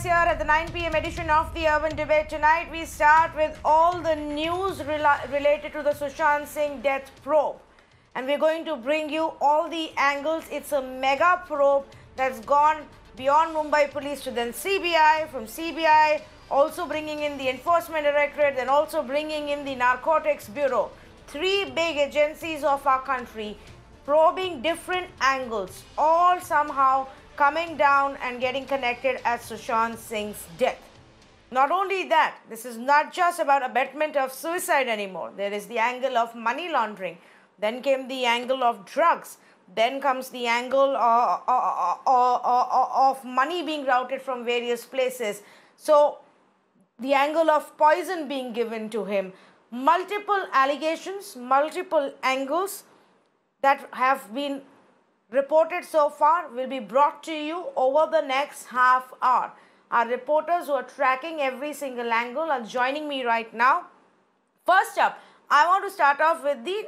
here at the 9 p.m. edition of the Urban Debate. Tonight we start with all the news related to the Sushant Singh death probe. And we're going to bring you all the angles. It's a mega probe that's gone beyond Mumbai Police to then CBI, from CBI also bringing in the Enforcement Directorate, then also bringing in the Narcotics Bureau. Three big agencies of our country probing different angles, all somehow coming down and getting connected at Sushant Singh's death. Not only that, this is not just about abetment of suicide anymore. There is the angle of money laundering. Then came the angle of drugs. Then comes the angle of money being routed from various places. So the angle of poison being given to him. Multiple allegations, multiple angles that have been reported so far will be brought to you over the next half hour. Our reporters who are tracking every single angle are joining me right now. First up, I want to start off with the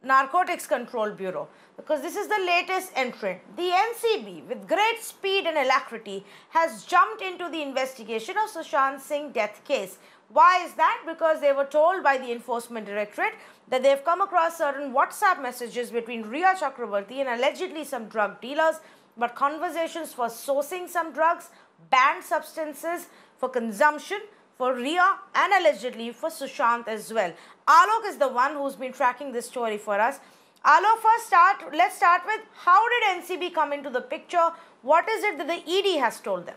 Narcotics Control Bureau, because this is the latest entrant. The NCB, with great speed and alacrity, has jumped into the investigation of Sushant Singh death case. Why is that? Because they were told by the Enforcement Directorate that they've come across certain WhatsApp messages between Rhea Chakrabarti and allegedly some drug dealers, but conversations for sourcing some drugs, banned substances for consumption for Rhea and allegedly for Sushant as well. Alok is the one who's been tracking this story for us. Alok, let's start with, how did NCB come into the picture? What is it that the ED has told them?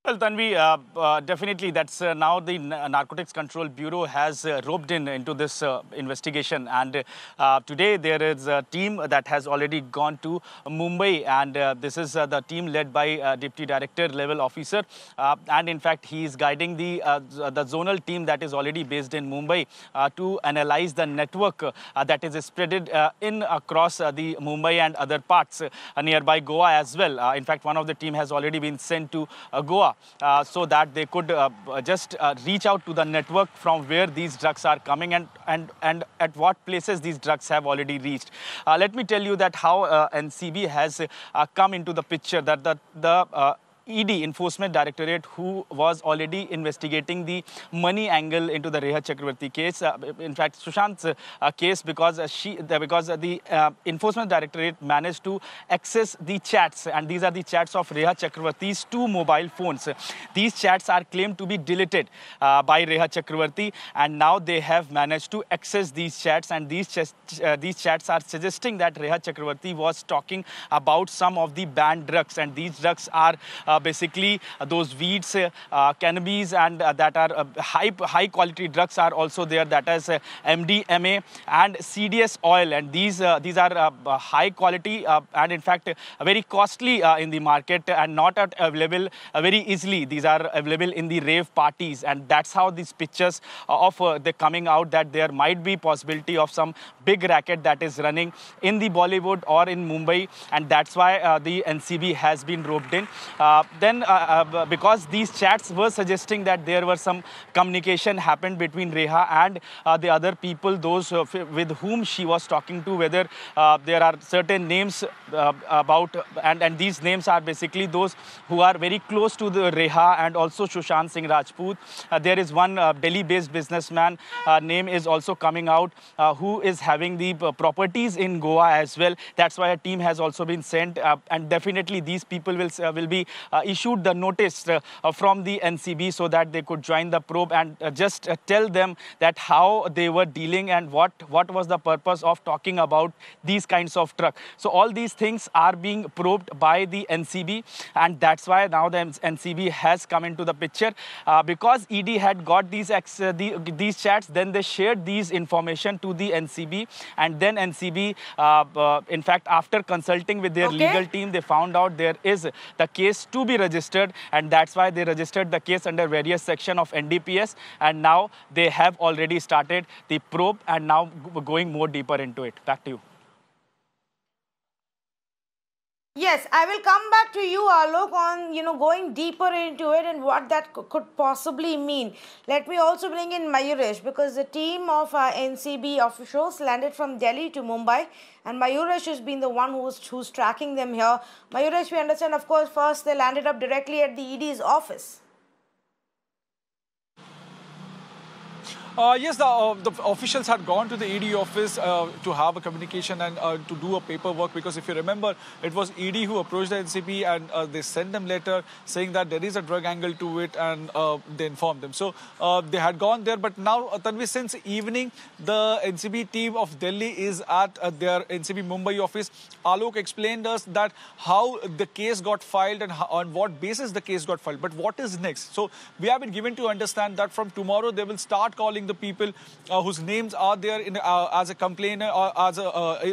Well, Tanvi, definitely that's now the Narcotics Control Bureau has roped into this investigation, and today there is a team that has already gone to Mumbai, and this is the team led by Deputy Director level officer, and in fact he is guiding the zonal team that is already based in Mumbai to analyze the network that is spreaded in across the Mumbai and other parts nearby Goa as well. In fact, one of the team has already been sent to Goa, so that they could just reach out to the network from where these drugs are coming and at what places these drugs have already reached. Let me tell you that how NCB has come into the picture, that the ED, Enforcement Directorate, who was already investigating the money angle into the Rhea Chakrabarti case. In fact, Sushant's case, because the Enforcement Directorate managed to access the chats, and these are the chats of Rhea Chakrabarti's two mobile phones. These chats are claimed to be deleted by Rhea Chakrabarti, and now they have managed to access these chats, and these chats are suggesting that Rhea Chakrabarti was talking about some of the banned drugs, and these drugs are basically those weeds, cannabis, and that are high quality drugs are also there, that is MDMA and CDS oil, and these are high quality and in fact very costly in the market and not available very easily. These are available in the rave parties, and that's how these pictures of the coming out, that there might be possibility of some big racket that is running in the Bollywood or in Mumbai, and that's why the NCB has been roped in. Then because these chats were suggesting that there were some communication happened between Rhea and the other people, those with whom she was talking to, whether there are certain names about, and these names are basically those who are very close to the Rhea and also Sushant Singh Rajput. There is one Delhi-based businessman name is also coming out who is having the properties in Goa as well. That's why a team has also been sent, and definitely these people will be issued the notice from the NCB so that they could join the probe and just tell them that how they were dealing and what was the purpose of talking about these kinds of drugs. So all these things are being probed by the NCB, and that's why now the NCB has come into the picture. Because ED had got these chats, then they shared these information to the NCB, and then NCB, in fact, after consulting with their legal team, they found out there is the case to be registered, and that's why they registered the case under various sections of NDPS, and now they have already started the probe and now going more deeper into it. Back to you. Yes, I will come back to you, Alok, on going deeper into it and what that could possibly mean. Let me also bring in Mayuresh because the team of NCB officials landed from Delhi to Mumbai, and Mayuresh has been the one who's tracking them here. Mayuresh, we understand, of course, first they landed up directly at the ED's office. Yes, the officials had gone to the ED office to have a communication and to do a paperwork, because if you remember, it was ED who approached the NCB and they sent them letter saying that there is a drug angle to it, and they informed them. So they had gone there, but now, Tanvi, since evening, the NCB team of Delhi is at their NCB Mumbai office. Alok explained us that how the case got filed and on what basis the case got filed. But what is next? So we have been given to understand that from tomorrow they will start calling the people whose names are there in, as a complainer or as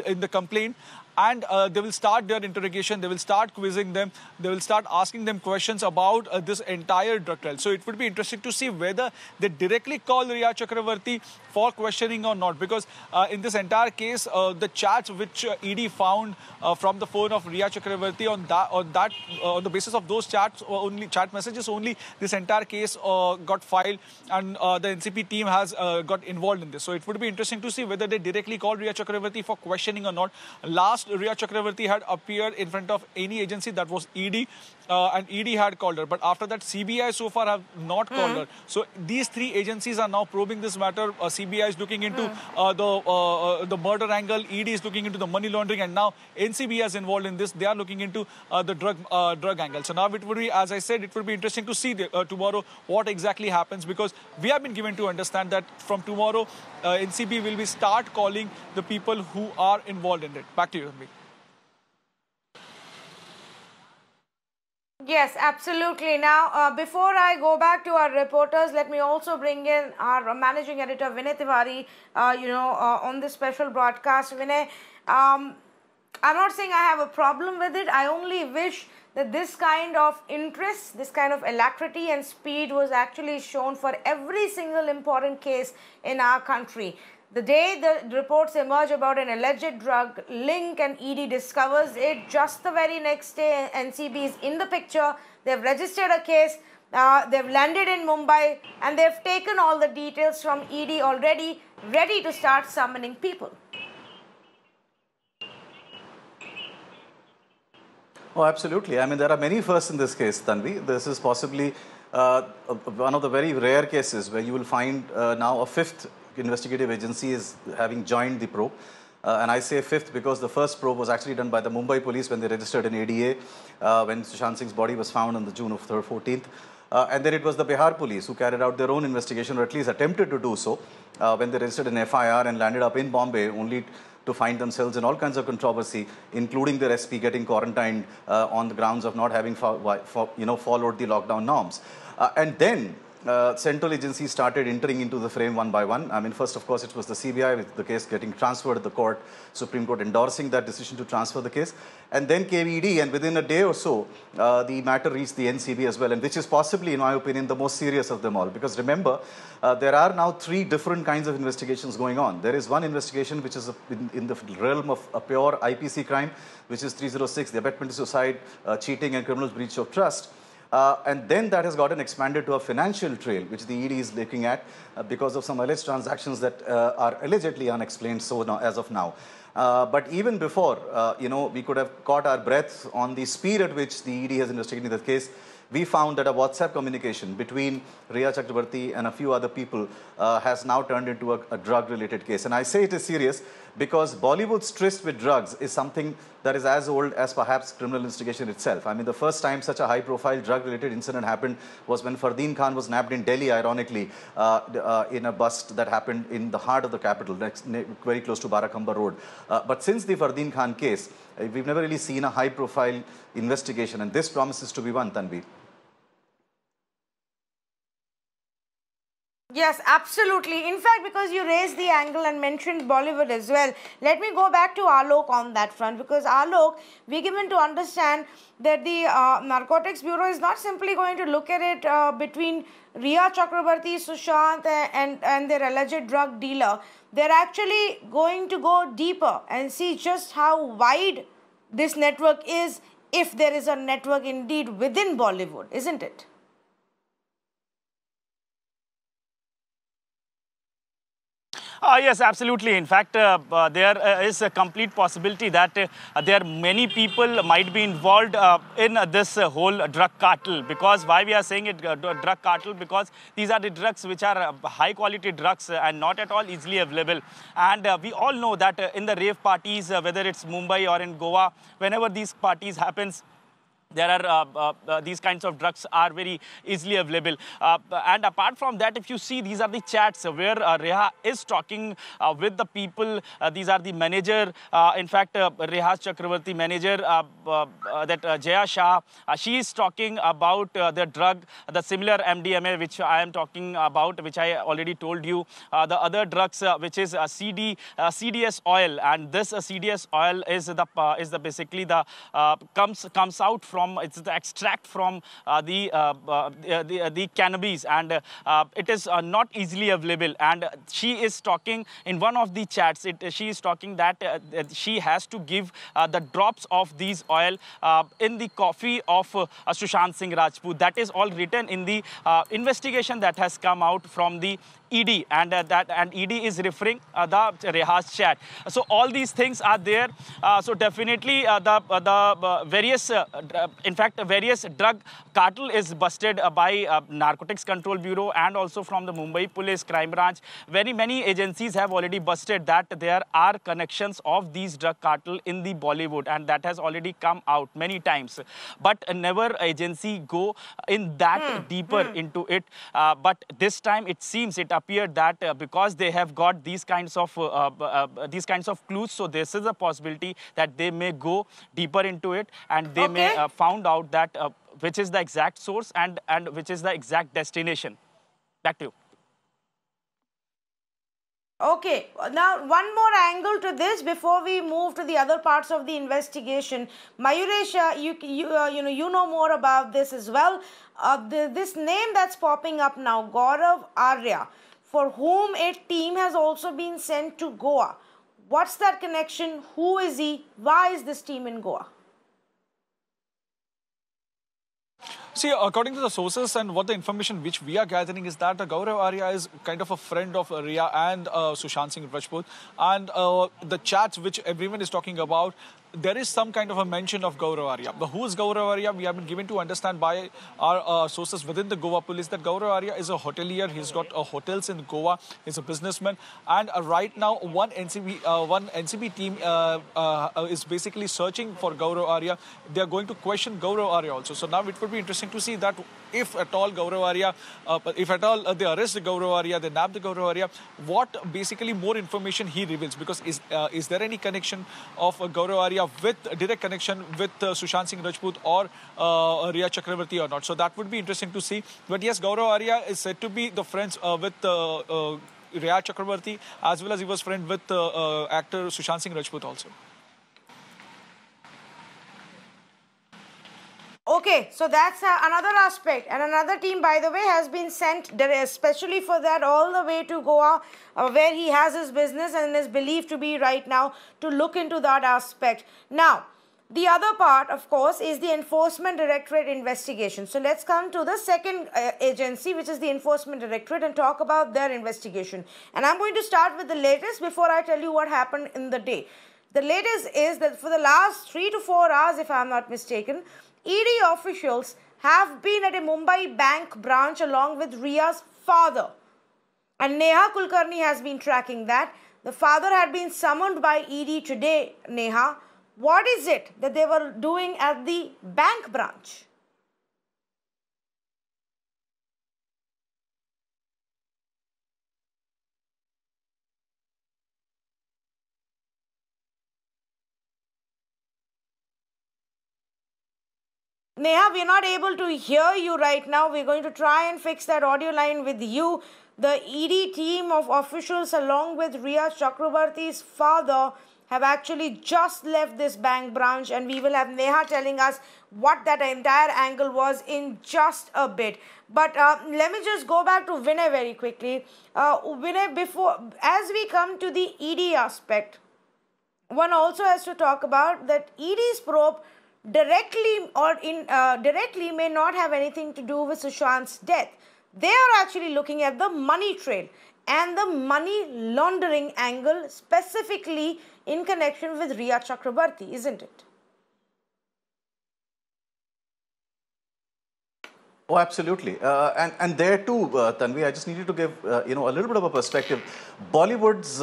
in the complaint, and they will start their interrogation. They will start quizzing them. They will start asking them questions about this entire drug trial. So it would be interesting to see whether they directly call Riya Chakravarti for questioning or not, because in this entire case, the chats which ED found from the phone of Riya Chakravarti, on the basis of those chats, only chat messages only, this entire case got filed, and the NCP team has got involved in this. So it would be interesting to see whether they directly call Riya Chakravarti for questioning or not. Last, Riya Chakravarti had appeared in front of any agency, that was ED, and ED had called her. But after that, CBI so far have not called her. So these three agencies are now probing this matter. CBI is looking into the murder angle, ED is looking into the money laundering, and now NCB is involved in this. They are looking into the drug angle. So now it would be, as I said, it would be interesting to see tomorrow what exactly happens, because we have been given to understand that from tomorrow, NCB will be start calling the people who are involved in it. Back to you, Tanvi. Yes, absolutely. Now, before I go back to our reporters, let me also bring in our managing editor, Vinay Tiwari, on this special broadcast. Vinay, I'm not saying I have a problem with it. I only wish that this kind of interest, this kind of alacrity and speed was actually shown for every single important case in our country. The day the reports emerge about an alleged drug link and ED discovers it, just the very next day NCB is in the picture. They've registered a case, they've landed in Mumbai, and they've taken all the details from ED already, ready to start summoning people. Oh, absolutely. I mean, there are many firsts in this case, Tanvi. This is possibly one of the very rare cases where you will find now a fifth investigative agency is having joined the probe. And I say fifth because the first probe was actually done by the Mumbai police when they registered an ADA when Sushant Singh's body was found on the June of 14th. And then it was the Bihar police who carried out their own investigation, or at least attempted to do so, when they registered an FIR and landed up in Bombay, only to find themselves in all kinds of controversy, including their SP getting quarantined on the grounds of not having followed the lockdown norms. And then central agencies started entering into the frame one by one. I mean, first, of course, it was the CBI with the case getting transferred to the court, Supreme Court endorsing that decision to transfer the case. And then came ED, and within a day or so, the matter reached the NCB as well, and which is possibly, in my opinion, the most serious of them all. Because remember, there are now three different kinds of investigations going on. There is one investigation which is in the realm of a pure IPC crime, which is 306, the abetment to suicide, cheating and criminal breach of trust. And then that has gotten expanded to a financial trail, which the ED is looking at because of some alleged transactions that are allegedly unexplained as of now. But even before, we could have caught our breath on the speed at which the ED has investigated the case. We found that a WhatsApp communication between Riya Chakravarti and a few other people has now turned into a drug-related case. And I say it is serious because Bollywood's tryst with drugs is something that is as old as perhaps criminal investigation itself. I mean, the first time such a high-profile drug-related incident happened was when Fardeen Khan was nabbed in Delhi, ironically, in a bust that happened in the heart of the capital, very close to Barakhamba Road. But since the Fardeen Khan case, we've never really seen a high-profile investigation, and this promises to be one, Tanvi. Yes, absolutely. In fact, because you raised the angle and mentioned Bollywood as well, let me go back to Alok on that front, because Alok, we're given to understand that the Narcotics Bureau is not simply going to look at it between Riya Chakravarti, Sushant and their alleged drug dealer. They're actually going to go deeper and see just how wide this network is if there is a network indeed within Bollywood, isn't it? Yes, absolutely. In fact, there is a complete possibility that there are many people might be involved in this whole drug cartel. Because why we are saying it drug cartel? Because these are the drugs which are high quality drugs and not at all easily available. And we all know that in the rave parties, whether it's Mumbai or in Goa, whenever these parties happens, there are these kinds of drugs are very easily available. And apart from that, if you see, these are the chats where Reha is talking with the people. These are the manager. In fact, Reha's Chakravarti manager, that Jaya Shah, she is talking about the drug, the similar MDMA, which I am talking about, which I already told you. The other drugs, which is CDS oil, and this CDS oil is the basically the comes out from, it's the extract from the cannabis, and it is not easily available. And she is talking in one of the chats, she is talking that she has to give the drops of these oil in the coffee of Sushant Singh Rajput. That is all written in the investigation that has come out from the ED, and ED is referring the Reha's chat. So all these things are there. So definitely the various, in fact, various drug cartel is busted by Narcotics Control Bureau and also from the Mumbai Police Crime Branch. Very many agencies have already busted that there are connections of these drug cartel in the Bollywood, and that has already come out many times. But never agency go in that deeper into it. But this time it seems, it appeared that because they have got these kinds of clues, so this is a possibility that they may go deeper into it, and they may found out that which is the exact source and which is the exact destination. Back to you. Okay, now one more angle to this before we move to the other parts of the investigation. Mayuresh, you know more about this as well. This name that's popping up now, Gaurav Arya, for whom a team has also been sent to Goa. What's that connection? Who is he? Why is this team in Goa? See, according to the sources and what the information which we are gathering is that Gaurav Arya is kind of a friend of Riya and Sushant Singh Rajput. And the chats which everyone is talking about, there is some kind of a mention of Gaurav Arya. But who is Gaurav Arya? We have been given to understand by our sources within the Goa police that Gaurav Arya is a hotelier. He's got hotels in Goa. He's a businessman. And right now, one NCB team is basically searching for Gaurav Arya. They are going to question Gaurav Arya also. So now it would be interesting to see that if at all Gaurav Arya, if at all they arrest the Gaurav Arya, they nab the Gaurav Arya, what basically more information he reveals. Because is there any connection of Gaurav Arya with direct connection with Sushant Singh Rajput or Riya Chakravarti or not? So that would be interesting to see. But yes, Gaurav Arya is said to be the friends with Riya Chakravarti, as well as he was friend with actor Sushant Singh Rajput also. Okay, so that's another aspect, and another team, by the way, has been sent especially for that all the way to Goa, where he has his business and is believed to be right now, to look into that aspect. Now, the other part, of course, is the Enforcement Directorate investigation. So let's come to the second agency, which is the Enforcement Directorate, and talk about their investigation. And I'm going to start with the latest before I tell you what happened in the day. The latest is that for the last 3 to 4 hours, if I'm not mistaken, ED officials have been at a Mumbai bank branch along with Riya's father. And Neha Kulkarni has been tracking that. The father had been summoned by ED today, Neha. What is it that they were doing at the bank branch? Neha, we're not able to hear you right now. We're going to try and fix that audio line with you. The ED team of officials along with Riya Chakrabarti's father have actually just left this bank branch, and we will have Neha telling us what that entire angle was in just a bit. But let me just go back to Vinay very quickly. Vinay, as we come to the ED aspect, one also has to talk about that ED's probe directly or directly may not have anything to do with Sushant's death. They are actually looking at the money trail and the money laundering angle, specifically in connection with Rhea Chakrabarti, isn't it? Oh, absolutely. And there too, Tanvi, I just needed to give, a little bit of a perspective. Bollywood's,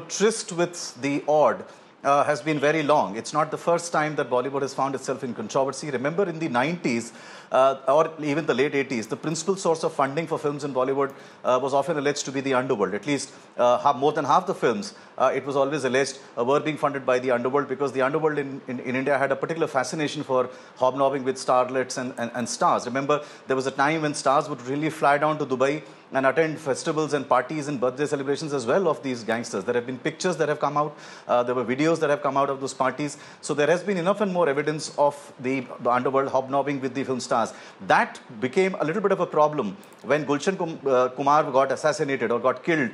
tryst with the odd has been very long. It's not the first time that Bollywood has found itself in controversy. Remember in the 90s or even the late 80s, the principal source of funding for films in Bollywood was often alleged to be the underworld. At least more than half the films, it was always alleged, were being funded by the underworld, because the underworld in India had a particular fascination for hobnobbing with starlets and stars. Remember, there was a time when stars would really fly down to Dubai and attend festivals and parties and birthday celebrations as well of these gangsters. There have been pictures that have come out. There were videos that have come out of those parties. So there has been enough and more evidence of the underworld hobnobbing with the film stars. That became a little bit of a problem when Gulshan Kumar got assassinated or got killed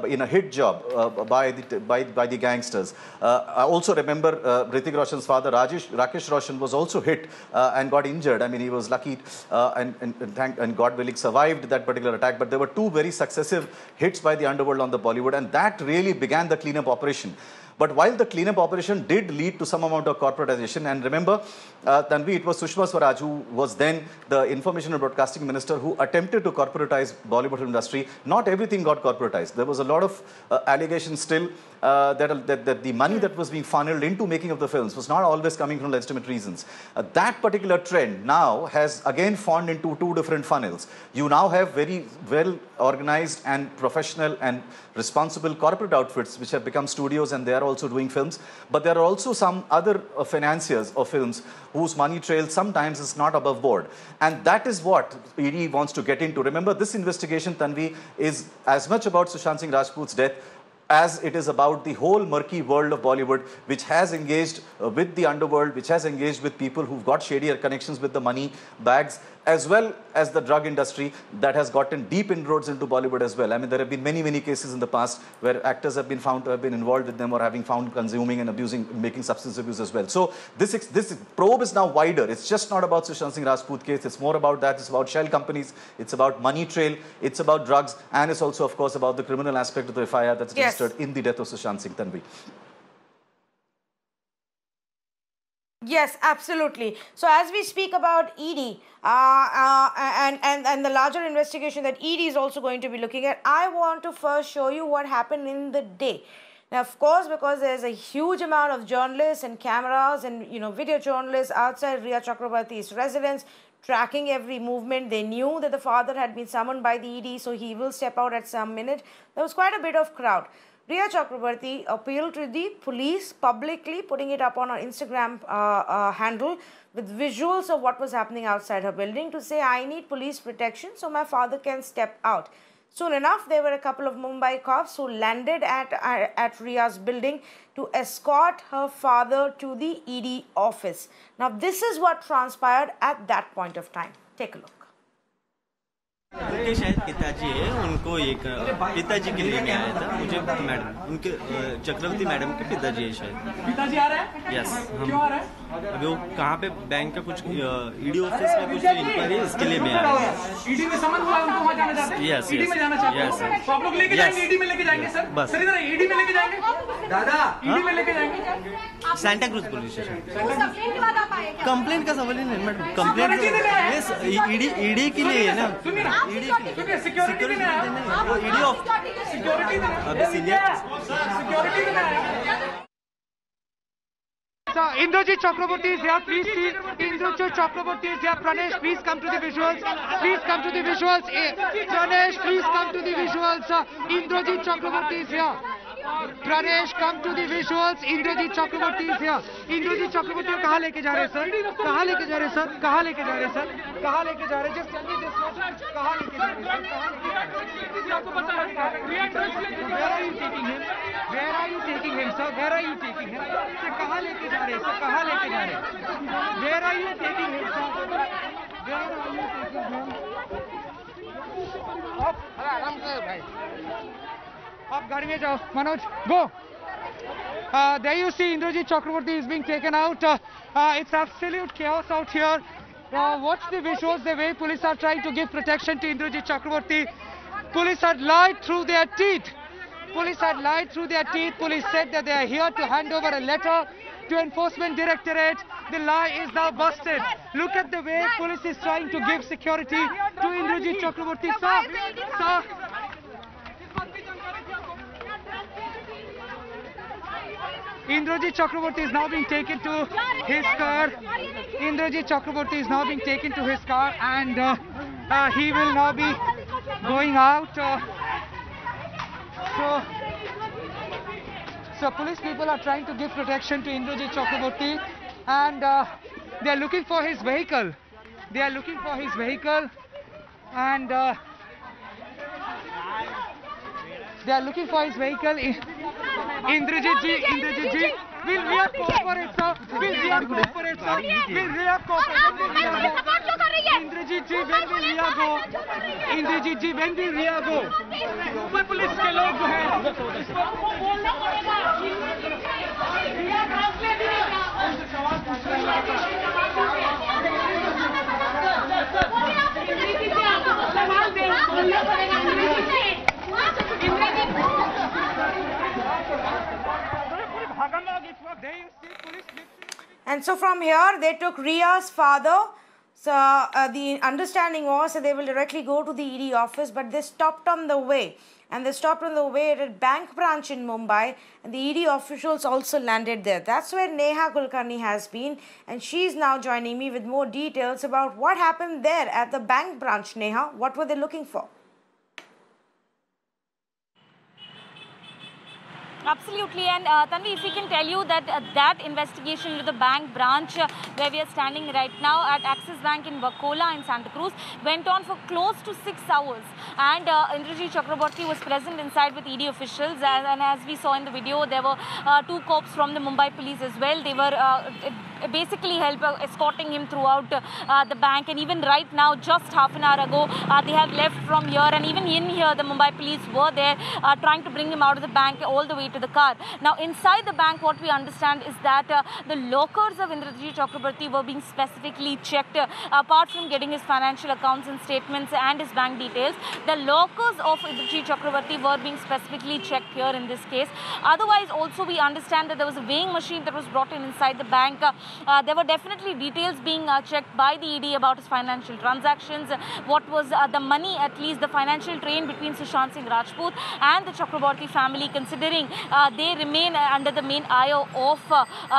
in a hit job by the gangsters. I also remember Hrithik Roshan's father, Rakesh Roshan, was also hit and got injured. I mean, he was lucky and God willing survived that particular attack. But there were two very successive hits by the underworld on the Bollywood, and that really began the cleanup operation. But while the cleanup operation did lead to some amount of corporatization, and remember, Tanvi, it was Sushma Swaraj who was then the Information and Broadcasting Minister who attempted to corporatize Bollywood film industry. Not everything got corporatized. There was a lot of allegations still that the money that was being funneled into making of the films was not always coming from legitimate reasons. That particular trend now has again fallen into two different funnels. You now have very well organized and professional and responsible corporate outfits which have become studios, and they are also doing films. But there are also some other financiers of films whose money trail sometimes is not above board. And that is what ED wants to get into. Remember, this investigation, Tanvi, is as much about Sushant Singh Rajput's death as it is about the whole murky world of Bollywood, which has engaged with the underworld, which has engaged with people who've got shadier connections with the money bags, as well as the drug industry that has gotten deep inroads into Bollywood as well. I mean, there have been many, many cases in the past where actors have been found to have been involved with them or having found consuming and abusing, making substance abuse as well. So this probe is now wider. It's just not about Sushant Singh Rajput case. It's more about that. It's about shell companies. It's about money trail. It's about drugs. And it's also, of course, about the criminal aspect of the FIR that's registered in the death of Sushant Singh, Tanvi. Yes, absolutely. So as we speak about ED and the larger investigation that ED is also going to be looking at, I want to first show you what happened in the day. Now, of course, because there's a huge amount of journalists and cameras and, video journalists outside Rhea Chakrabarti's residence, tracking every movement. They knew that the father had been summoned by the ED, so he will step out at some minute. There was quite a bit of crowd. Rhea Chakrabarti appealed to the police publicly, putting it up on her Instagram handle with visuals of what was happening outside her building to say, I need police protection so my father can step out. Soon enough, there were a couple of Mumbai cops who landed at Rhea's building to escort her father to the ED office. Now, this is what transpired at that point of time. Take a look. उनके शायद पिताजी है, उनको एक पिताजी के लिए आया था मुझे मैडम, उनके चक्रवर्ती मैडम के पिताजी है शायद। पिताजी आ रहे हैं? यस। क्यों आ रहे हैं? अभी वो कहाँ पे बैंक का कुछ ईडी ऑफिस में कुछ इंक्वायरी, इसके लिए मैं आया हूँ। ईडी में समन हुआ, उनको वहाँ जाना चाहते हैं? यस, ईडी में जाना चाहते हैं? यस, तो आप लोग लेके जाएंगे, ईडी में लेके जाएंगे सर? बस। सर इधर ईडी में लेके जाएंगे? दादा ईडी में लेके जाएंगे? Santa cruise police station. Complaint का सवाल ही नहीं मैडम, कंप्लेंट ईडी के लिए है ना, ईडी सिक्योरिटी नहीं, वो ईडी ऑफ सिक्योरिटी अभी सीनियर सिक्योरिटी में Indrajit Chakraborty is here. Please see Indrajit Chakraborty is here. Pranesh, please come to the visuals. Please come to the visuals. Pranesh, please come to the visuals. Indrajit Chakraborty is here. Pranesh, come to the visuals. Indrajit Chakraborty is here. Indrajit Chakraborty को कहाँ लेके जा रहे हैं sir? कहाँ लेके जा रहे हैं सर? कहाँ लेके जा रहे हैं सर? कहाँ लेके जा रहे हैं? Just tell me this much. कहाँ लेके जा रहे हैं सर? कहाँ लेके जा रहे हैं? आपको पता है? Where are you taking him? Where are you taking him, sir? Where are you taking him? Sir कहाँ लेके जा रहे हैं? सर कहाँ लेके जा रहे हैं? Where are you taking him, sir? Where are you taking him? आप आराम से भाई. आप गाड़ी में जाओ, Manoj, go. There you see Indrajit Chakraborty is being taken out. It's absolute chaos out here. Watch the visuals, the way police are trying to give protection to Indrajit Chakraborty. Police had lied through their teeth. Police had lied through their teeth. Police said that they are here to hand over a letter to Enforcement Directorate. The lie is now busted. Look at the way police is trying to give security to Indrajit Chakraborty. Sir. Indrajit Chakraborty is now being taken to his car. Indrajit Chakraborty is now being taken to his car, and he will now be going out. So police people are trying to give protection to Indrajit Chakraborty, and they are looking for his vehicle. They are looking for his vehicle, and they are looking for his vehicle. Indrajit ji, will Ria cooperate, sir? Will Ria cooperate, sir? Will Ria cooperate? Indrajit ji, when will Ria go? Indrajit ji, when will Ria go? ऊपर police के लोग जो हैं And so from here, they took Ria's father. So the understanding was that they will directly go to the ED office, but they stopped on the way. And they stopped on the way at a bank branch in Mumbai, and the ED officials also landed there. That's where Neha Kulkarni has been, and she's now joining me with more details about what happened there at the bank branch. Neha, what were they looking for? Absolutely, and Tanvi, if we can tell you that that investigation into the bank branch where we are standing right now at Axis Bank in Vakola in Santa Cruz went on for close to 6 hours, and Indrajit Chakraborty was present inside with ED officials, and as we saw in the video, there were 2 cops from the Mumbai police as well. They were basically escorting him throughout the bank, and even right now, just half an hour ago, they have left from here, and even in here, the Mumbai police were there trying to bring him out of the bank all the way to the car. Now, inside the bank, what we understand is that the lockers of Indrajit Chakraborty were being specifically checked. Apart from getting his financial accounts and statements and his bank details, the lockers of Indrajit Chakraborty were being specifically checked here in this case. Otherwise, also we understand that there was a weighing machine that was brought in inside the bank. There were definitely details being checked by the ED about his financial transactions, what was the money, at least the financial train between Sushant Singh Rajput and the Chakraborty family, considering they remain under the main eye of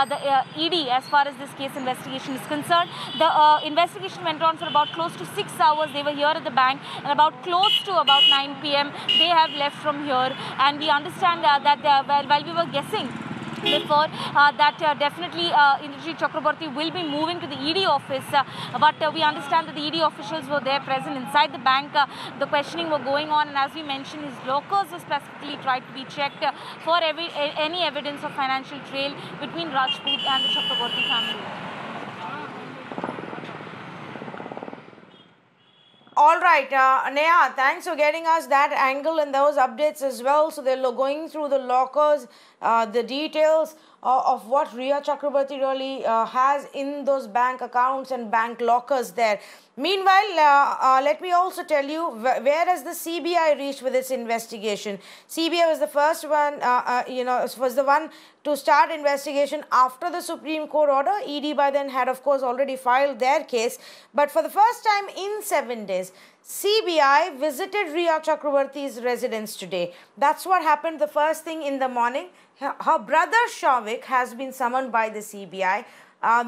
the ED as far as this case investigation is concerned. The investigation went on for about close to 6 hours. They were here at the bank, and about close to about 9 p.m. they have left from here, and we understand that while we were guessing before that definitely Indrajit Chakraborty will be moving to the ED office, but we understand that the ED officials were there present inside the bank. The questioning were going on, and as we mentioned, his lockers were specifically tried to be checked for any evidence of financial trail between Rajput and the Chakraborty family. All right, Neha, thanks for getting us that angle and those updates as well. So they're going through the lockers, the details of what Ria Chakraborty really has in those bank accounts and bank lockers there. Meanwhile, let me also tell you, where has the CBI reached with its investigation? CBI was the first one, was the one to start investigation after the Supreme Court order. ED by then had, of course, already filed their case. But for the first time in 7 days, CBI visited Ria Chakraborty's residence today. That's what happened the first thing in the morning. Her brother Shavik has been summoned by the CBI.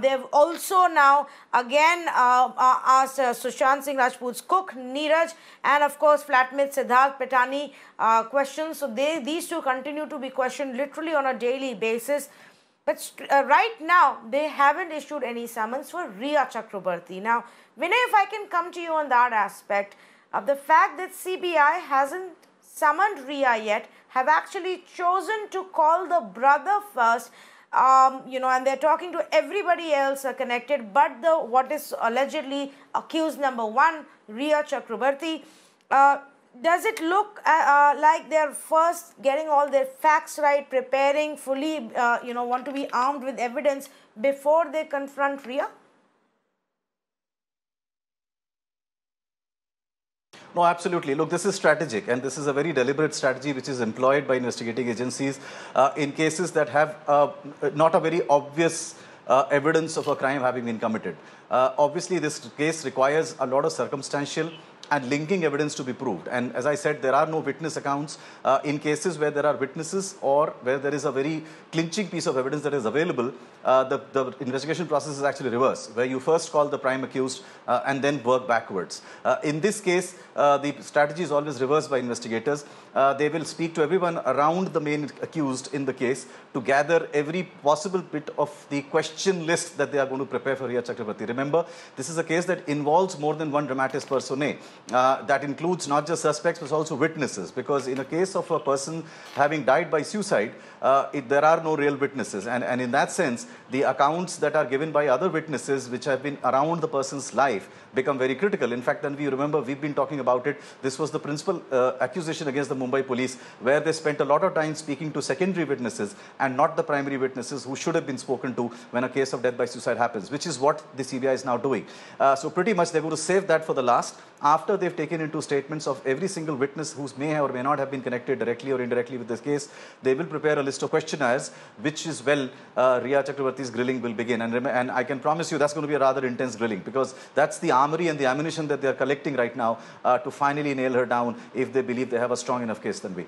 They've also now again asked Sushant Singh Rajput's cook Neeraj and of course flatmate Siddharth Petani questions. So these two continue to be questioned literally on a daily basis. But right now they haven't issued any summons for Ria Chakraborty. Now, Vinay, if I can come to you on that aspect of the fact that CBI hasn't summoned Ria yet, have actually chosen to call the brother first. And they're talking to everybody else connected, but what is allegedly accused number 1, Ria Chakraborty. does it look like they're first getting all their facts right, preparing fully, want to be armed with evidence before they confront Rhea? No, absolutely. Look, this is strategic, and this is a very deliberate strategy which is employed by investigating agencies in cases that have not a very obvious evidence of a crime having been committed. Obviously, this case requires a lot of circumstantial and linking evidence to be proved. And as I said, there are no witness accounts in cases where there are witnesses or where there is a very clinching piece of evidence that is available. The investigation process is actually reverse, where you first call the prime accused and then work backwards. In this case, the strategy is always reversed by investigators. They will speak to everyone around the main accused in the case to gather every possible bit of the question list that they are going to prepare for Rhea Chakrabarti. Remember, this is a case that involves more than one dramatis personae. That includes not just suspects but also witnesses, because in a case of a person having died by suicide, there are no real witnesses, and in that sense the accounts that are given by other witnesses which have been around the person's life become very critical. In fact, and we remember, we've been talking about it, this was the principal accusation against the Mumbai police, where they spent a lot of time speaking to secondary witnesses and not the primary witnesses who should have been spoken to when a case of death by suicide happens, which is what the CBI is now doing. So pretty much they're going to save that for the last, after they've taken into statements of every single witness who may or may not have been connected directly or indirectly with this case. They will prepare a list of questionnaires, which is Rhea Chakrabarti's grilling will begin. And I can promise you that's going to be a rather intense grilling, because that's the armory and the ammunition that they're collecting right now to finally nail her down if they believe they have a strong enough case. Then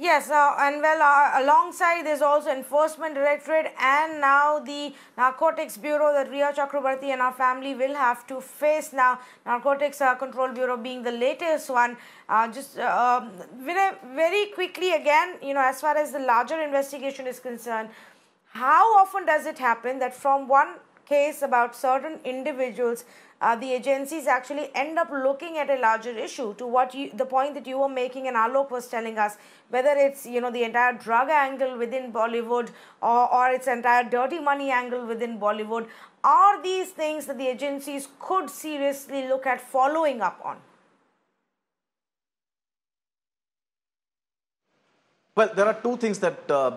Yes, and well, alongside there's also Enforcement Directorate and now the Narcotics Bureau that Rhea Chakrabarti and our family will have to face now. Narcotics Control Bureau being the latest one. Very quickly again, as far as the larger investigation is concerned, how often does it happen that from one case about certain individuals, the agencies actually end up looking at a larger issue, to the point that you were making and Alok was telling us, whether it's the entire drug angle within Bollywood or its entire dirty money angle within Bollywood, are these things that the agencies could seriously look at following up on? Well, there are two things that are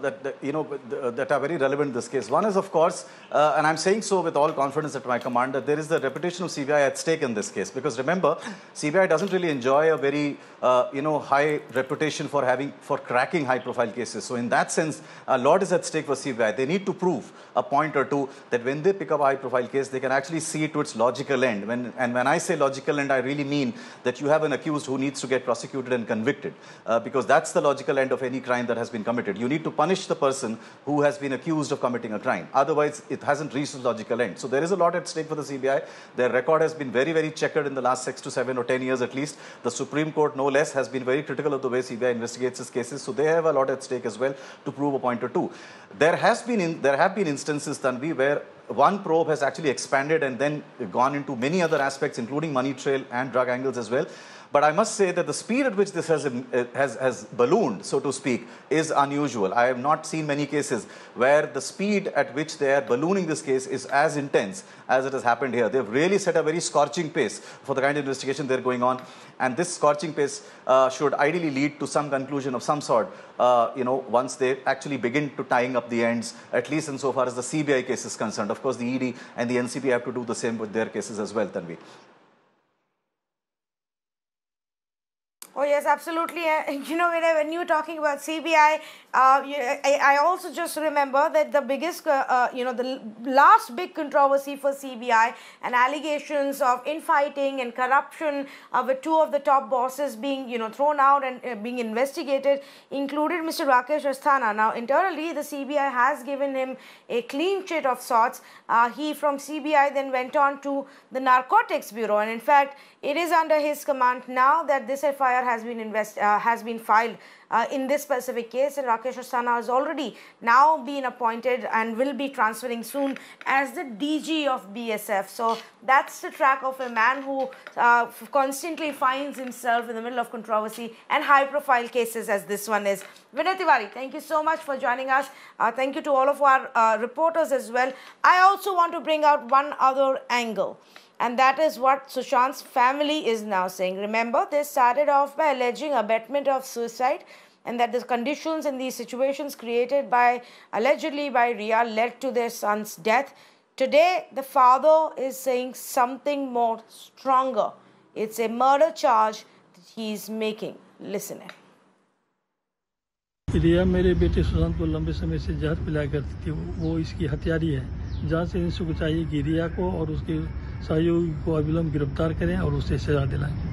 very relevant in this case. One is, of course, and I'm saying so with all confidence at my command, that there is the reputation of CBI at stake in this case. Because remember, CBI doesn't really enjoy a very high reputation for cracking high-profile cases. So in that sense, a lot is at stake for CBI. They need to prove a point or two that when they pick up a high-profile case, they can actually see it to its logical end. When I say logical end, I really mean that you have an accused who needs to get prosecuted and convicted, because that's the logical end of any crime that has been committed. You need to punish the person who has been accused of committing a crime. Otherwise, it hasn't reached its logical end. So there is a lot at stake for the CBI. Their record has been very, very checkered in the last 6 to 7 or 10 years at least. The Supreme Court, no less, has been very critical of the way CBI investigates its cases. So they have a lot at stake as well to prove a point or two. There have been instances, Tanvi, where one probe has actually expanded and then gone into many other aspects, including money trail and drug angles as well. But I must say that the speed at which this has ballooned, so to speak, is unusual. I have not seen many cases where the speed at which they are ballooning this case is as intense as it has happened here. They've really set a very scorching pace for the kind of investigation they're going on. And this scorching pace should ideally lead to some conclusion of some sort, once they actually begin to tying up the ends, at least insofar as the CBI case is concerned. Of course, the ED and the NCP have to do the same with their cases as well, Tanvi. Oh yes, absolutely. When you were talking about CBI, I also just remember that the biggest, the last big controversy for CBI and allegations of infighting and corruption with two of the top bosses being, thrown out and being investigated, included Mr. Rakesh Asthana. Now, internally, the CBI has given him a clean sheet of sorts. He from CBI then went on to the Narcotics Bureau, and in fact, it is under his command now that this FIR has been filed in this specific case, and Rakesh Asthana has already now been appointed and will be transferring soon as the DG of BSF. So that's the track of a man who constantly finds himself in the middle of controversy and high-profile cases as this one is. Vinay Tiwari, thank you so much for joining us. Thank you to all of our reporters as well. I also want to bring out one other angle. And that is what Sushant's family is now saying. Remember, they started off by alleging abetment of suicide, and that the conditions in these situations created by, allegedly by Ria, led to their son's death. Today, the father is saying something more stronger. It's a murder charge that he is making. Listen in. रिया मेरे बेटे सुशांत को लंबे समय से जहर पिलाया करती थी। वो इसकी हत्यारी है। जांच एजेंसी को चाहिए कि रिया को और उसके सहयोगी को अविलंब गिरफ्तार करें और उसे सजा दिलाएं।